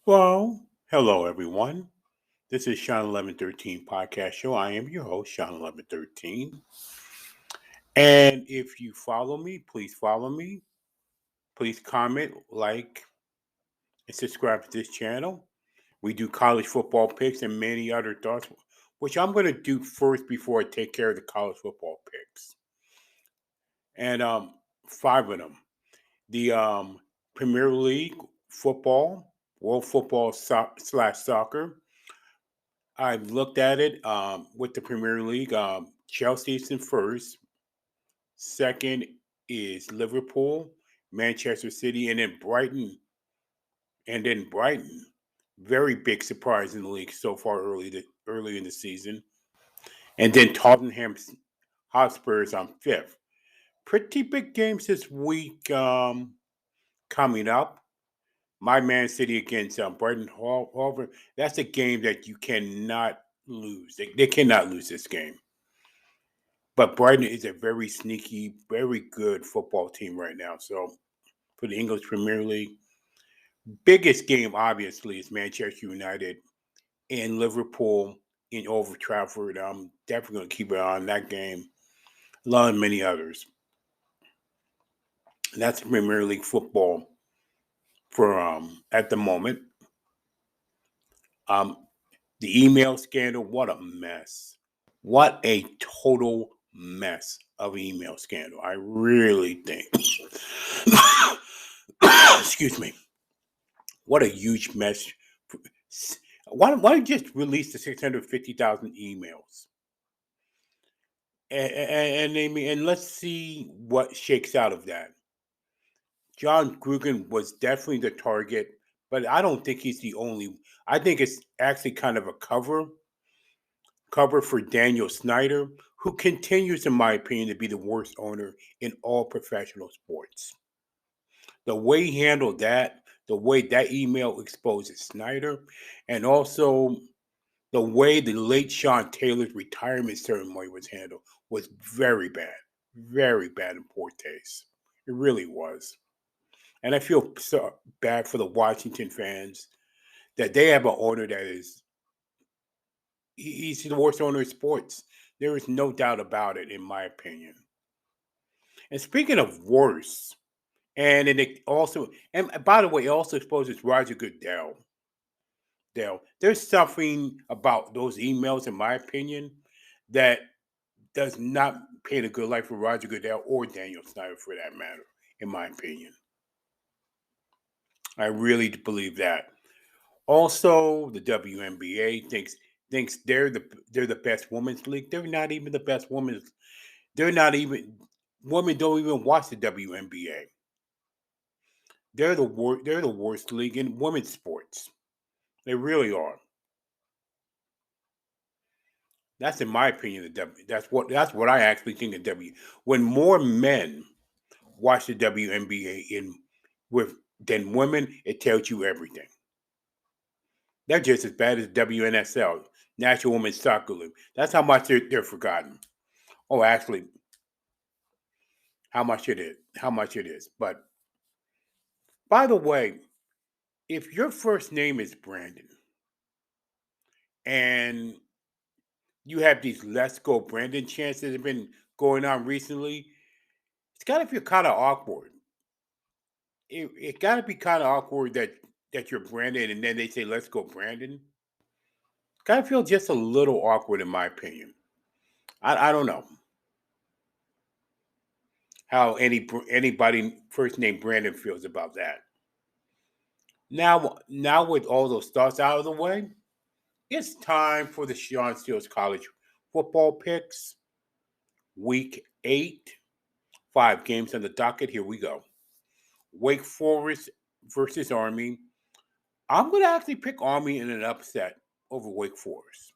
Well, hello everyone. This is Shawn1113 Podcast Show. I am your host, Shawn1113. And if you follow me, please follow me. Please comment, like, and subscribe to this channel. We do college football picks and many other thoughts, which I'm going to do first before I take care of the college football picks. And five of them. The Premier League football, World Football slash soccer. I've looked at it with the Premier League. Chelsea's in first. Second is Liverpool, Manchester City, and then Brighton. Very big surprise in the league so far early in the season. And then Tottenham Hotspurs on fifth. Pretty big games this week coming up. My Man City against Brighton Hove. That's a game that you cannot lose. They cannot lose this game. But Brighton is a very sneaky, very good football team right now. So for the English Premier League, biggest game obviously is Manchester United and Liverpool in Old Trafford. I'm definitely going to keep an eye on that game, along with many others. And that's Premier League football for at the moment. The email scandal, what a mess. What a total mess of email scandal. I really think. Excuse me. What a huge mess. Why don't you just release the 650,000 emails? And let's see what shakes out of that. John Gruden was definitely the target, but I don't think he's the only. I think it's actually kind of a cover for Daniel Snyder, who continues, in my opinion, to be the worst owner in all professional sports. The way he handled that, the way that email exposes Snyder, and also the way the late Sean Taylor's retirement ceremony was handled was very bad and poor taste. It really was. And I feel so bad for the Washington fans that they have an owner that is, he's the worst owner in sports. There is no doubt about it, in my opinion. And speaking of worse, and by the way, it also exposes Roger Goodell. There's something about those emails, in my opinion, that does not paint a good life for Roger Goodell or Daniel Snyder, for that matter, in my opinion. I really believe that. Also, the WNBA thinks they're the best women's league. They're not even the best women's. They're not even women don't even watch the WNBA. They're the worst league in women's sports. They really are. That's in my opinion the W. That's what I actually think of W. When more men watch the WNBA than women, it tells you everything. They're just as bad as WNSL, National Women's Soccer League. That's how much they're forgotten. Oh, actually, how much it is. But by the way, if your first name is Brandon and you have these Let's Go Brandon chants that have been going on recently, it's got to feel kind of awkward. It got to be kind of awkward that you're Brandon and then they say Let's Go Brandon. Got to feel just a little awkward, in my opinion. I don't know how anybody first name Brandon feels about that. Now with all those thoughts out of the way, it's time for the Shawn Steele's college football picks. Week 8, 5 games on the docket. Here we go. Wake Forest versus Army. I'm going to actually pick Army in an upset over Wake Forest.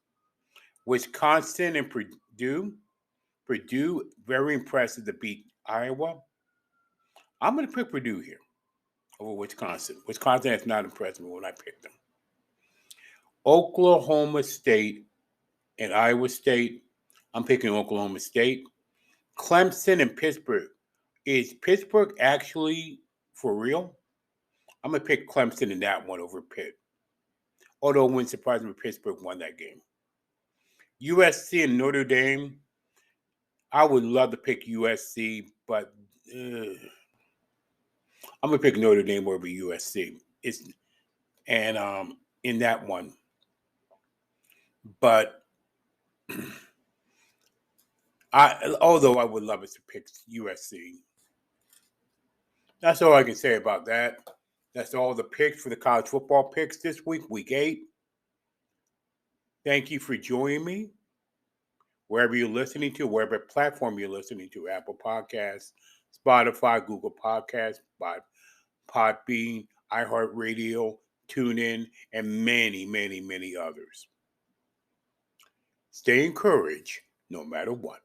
Wisconsin and Purdue. Purdue, very impressive to beat Iowa. I'm going to pick Purdue here over Wisconsin. Wisconsin has not impressed me when I picked them. Oklahoma State and Iowa State. I'm picking Oklahoma State. Clemson and Pittsburgh. Is Pittsburgh actually for real? I'm going to pick Clemson in that one over Pitt. Although it wouldn't surprise me if Pittsburgh won that game. USC and Notre Dame. I would love to pick USC, but I'm gonna pick Notre Dame over USC. In that one, but although I would love us to pick USC. That's all I can say about that. That's all the picks for the college football picks this week, week 8. Thank you for joining me. Wherever you're listening to, wherever platform you're listening to, Apple Podcasts, Spotify, Google Podcasts, Podbean, iHeartRadio, TuneIn, and many, many, many others. Stay encouraged no matter what.